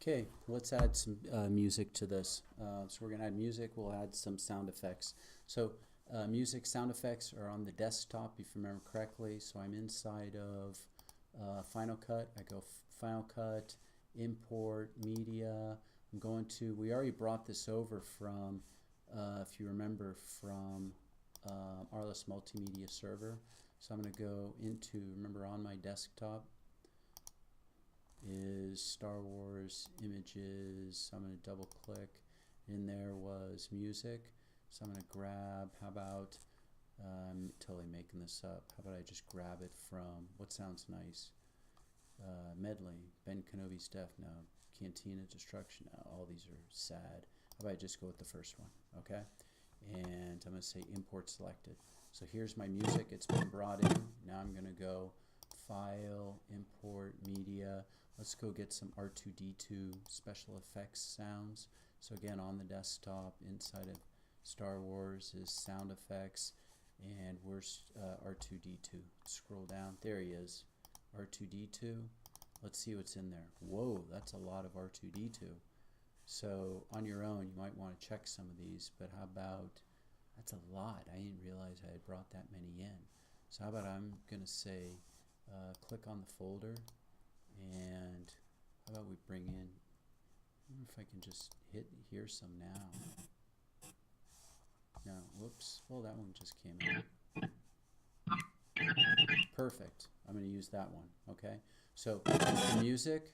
Okay, let's add some music to this. So we're going to add music, we'll add some sound effects. So music, sound effects are on the desktop, if you remember correctly. So I'm inside of Final Cut. I go Final Cut, Import, Media. I'm going to, we already brought this over from, if you remember, from Arliss Multimedia Server. So I'm going to go into, remember on my desktop is Star Wars images. So I'm going to double click. In there was music. So I'm going to grab, how about, I'm totally making this up. How about I just grab it from, what sounds nice? Medley, Ben Kenobi's Death, no. Cantina Destruction, no. All these are sad. How about I just go with the first one, okay? And I'm going to say import selected. So here's my music, it's been brought in. Now I'm going to go File, Import, Media. Let's go get some R2-D2 special effects sounds. So again, on the desktop, inside of Star Wars is sound effects, and where's R2-D2? Scroll down, there he is, R2-D2. Let's see what's in there. Whoa, that's a lot of R2-D2. So on your own, you might want to check some of these, but how about, that's a lot. I didn't realize I had brought that many in. So how about I'm going to say, click on the folder, and how about we bring in, I wonder if I can just hit, hear some now. No, whoops, well that one just came out. Perfect, I'm going to use that one, okay? So, the music.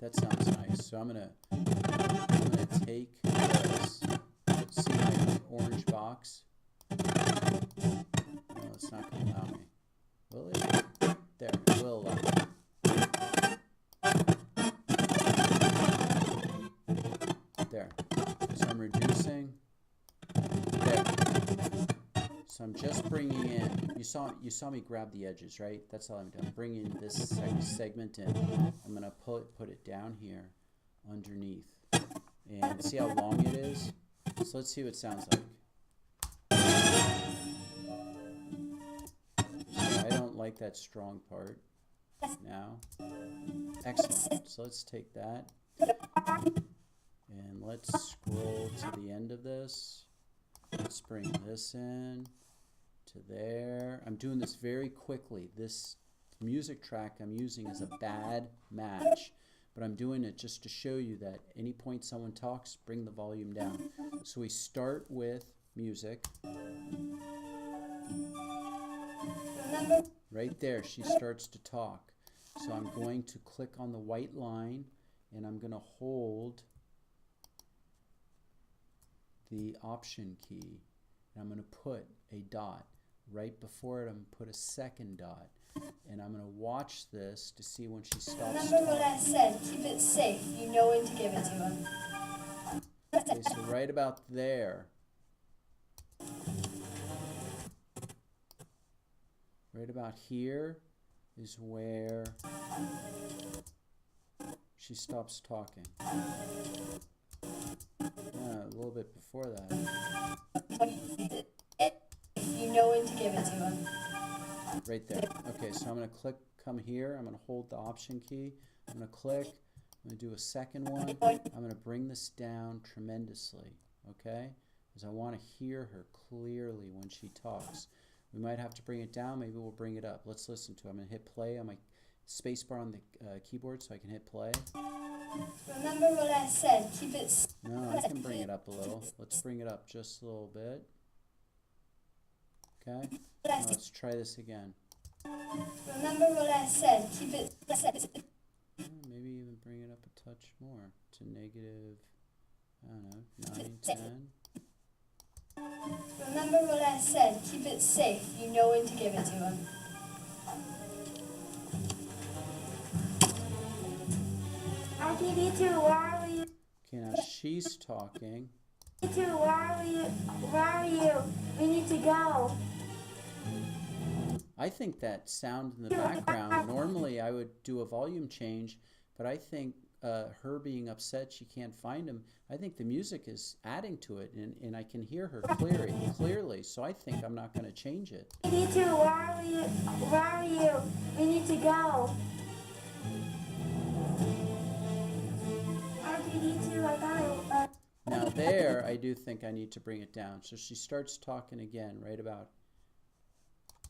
That sounds nice. So I'm gonna take this. See my orange box? No, it's not gonna allow me. Will it? There, it will allow me. There. So I'm reducing. There. So I'm just bringing in, you saw me grab the edges, right? That's all I'm doing. I'm bringing this segment in. I'm going to put it down here underneath. And see how long it is? So let's see what it sounds like. So I don't like that strong part now. Excellent. So let's take that. And let's scroll to the end of this. Let's bring this in to there. I'm doing this very quickly. This music track I'm using is a bad match, but I'm doing it just to show you that any point someone talks, bring the volume down. So we start with music. Right there, she starts to talk. So I'm going to click on the white line, and I'm going to hold the Option key, and I'm going to put a dot. Right before it, I'm going to put a second dot. And I'm going to watch this to see when she stops. Remember what I said, keep it safe. You know when to give it to him. Okay, so right about there. Right about here is where she stops talking. A little bit before that. You know when to give it to him. Right there. Okay, so I'm going to click, come here. I'm going to hold the Option key. I'm going to click. I'm going to do a second one. I'm going to bring this down tremendously, okay? Because I want to hear her clearly when she talks. We might have to bring it down. Maybe we'll bring it up. Let's listen to it. I'm going to hit play on my spacebar on the keyboard so I can hit play. Remember what I said, keep it safe. No, I can bring it up a little. Let's bring it up just a little bit. Okay, now let's try this again. Remember what I said, keep it safe. Maybe even bring it up a touch more to negative, I don't know, 9, 10. Remember what I said, keep it safe. You know when to give it to him. R2-D2, where are you? Okay, now she's talking. R2-D2, where are you? Where are you? We need to go. I think that sound in the background, normally I would do a volume change, but I think her being upset she can't find him. I think the music is adding to it, and I can hear her clearly. So I think I'm not going to change it. D2, where are you? We need to go. R2D2, I thought Now there, I do think I need to bring it down. So she starts talking again, right about,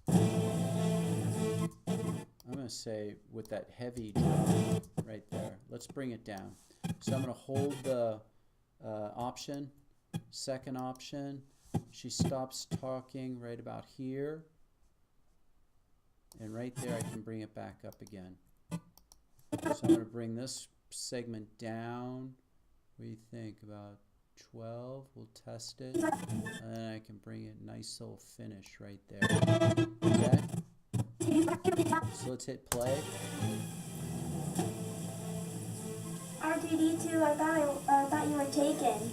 I'm going to say with that heavy drum right there. Let's bring it down. So I'm going to hold the option, second option. She stops talking right about here. And right there I can bring it back up again. So I'm going to bring this segment down. What do you think? About 12? We'll test it. And then I can bring it nice little finish right there. Okay? So let's hit play. R2D2, I thought you were taken.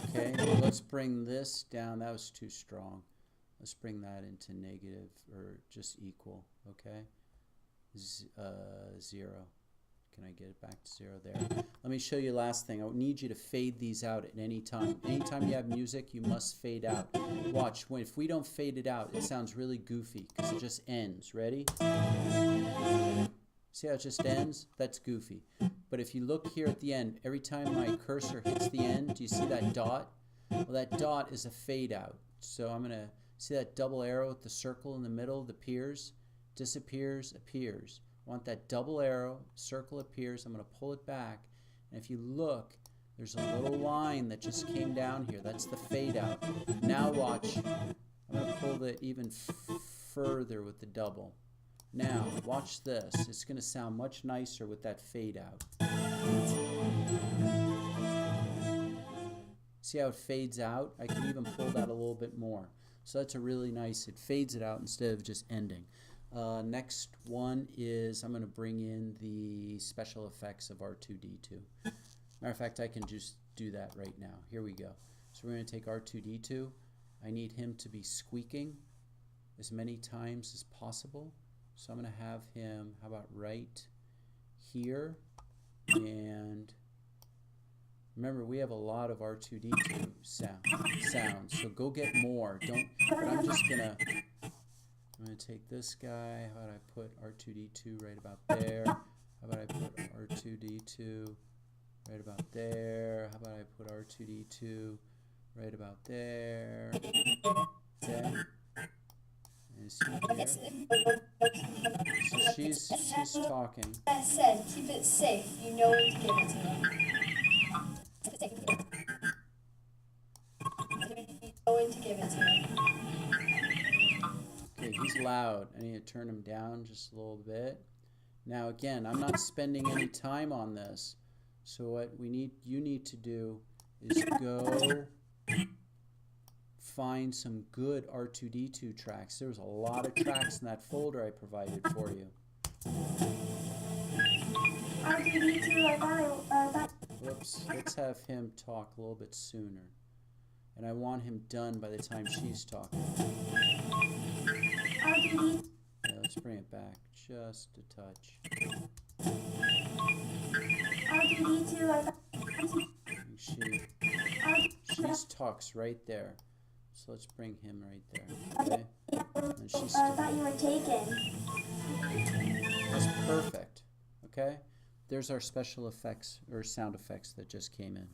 Okay, well, let's bring this down. That was too strong. Let's bring that into negative or just equal. Okay, 0. Can I get it back to 0 there? Let me show you last thing. I need you to fade these out at any time. Anytime you have music, you must fade out. Watch, if we don't fade it out, it sounds really goofy because it just ends. Ready? See how it just ends? That's goofy. But if you look here at the end, every time my cursor hits the end, do you see that dot? Well, that dot is a fade out. So I'm going to see that double arrow with the circle in the middle that appears, disappears, appears. I want that double arrow, circle appears, I'm going to pull it back. And if you look, there's a little line that just came down here. That's the fade out. Now watch. I'm going to pull it even further with the double. Now, watch this. It's going to sound much nicer with that fade out. See how it fades out? I can even pull that a little bit more. So that's a really nice, it fades it out instead of just ending. Next one is I'm going to bring in the special effects of R2D2. Matter of fact, I can just do that right now. Here we go. So we're going to take R2D2. I need him to be squeaking as many times as possible. So I'm going to have him, how about right here? And remember, we have a lot of R2D2 sounds. So go get more. But I'm going to take this guy. How about I put R2D2 right about there? How about I put R2D2 right about there? How about I put R2D2 right about there? Okay. And see here. So she's talking. I said, keep it safe. You know when to give it to him. You know when to give it to him. Okay, he's loud. I need to turn him down just a little bit. Now again, I'm not spending any time on this. So what you need to do is go find some good R2D2 tracks. There's a lot of tracks in that folder I provided for you. R2D2, I thought Whoops, let's have him talk a little bit sooner. And I want him done by the time she's talking. R2D2. Yeah, let's bring it back just a touch. R2D2, I thought She talks right there. So let's bring him right there. Okay? And she's I thought you were taken. That's perfect. Okay? There's our special effects or sound effects that just came in.